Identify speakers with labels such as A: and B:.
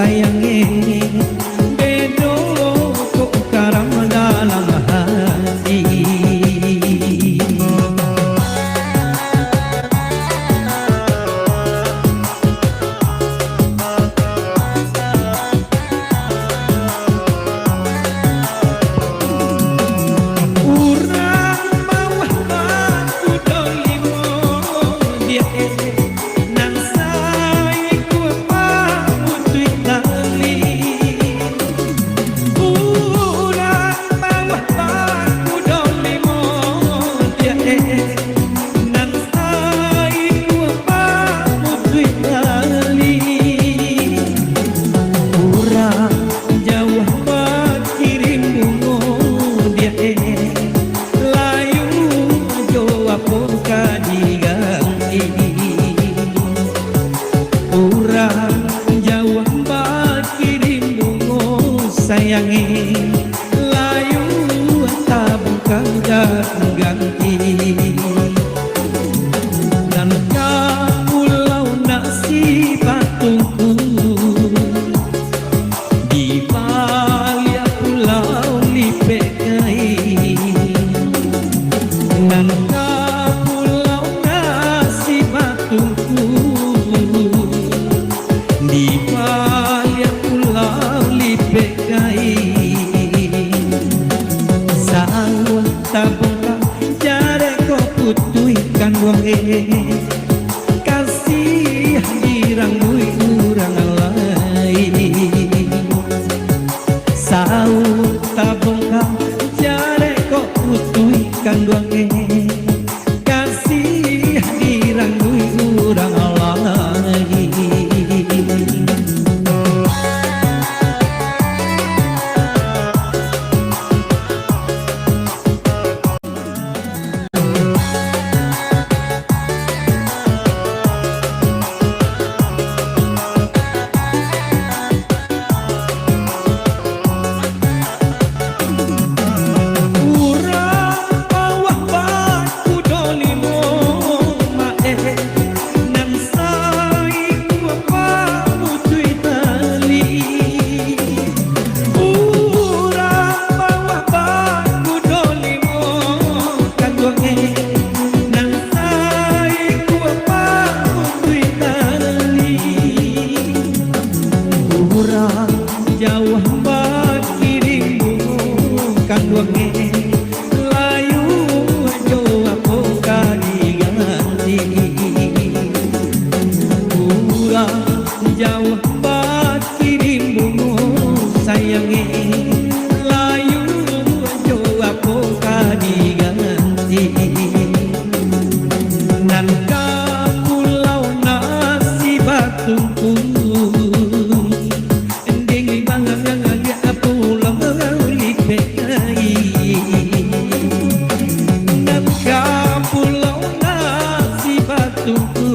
A: sayangi bedo kok karam dalam hati. Sayangi layu tabung kang ganti dan pulau nasi batungku di balik pulau lipekai dan pulau nasi batungku di balik pulau lipekai sawah tabung jare ko putui kan wong kasih dirang urang lain sawah tabung jare ko putui kan wong kasih dirang urang lain. Jauh bakirimmu kan wangi layu jauh aku kadiganti kurang jauh bakirimmu sayangi layu jauh aku kadiganti nan ka pulau nasi batungku pulau nasi batungku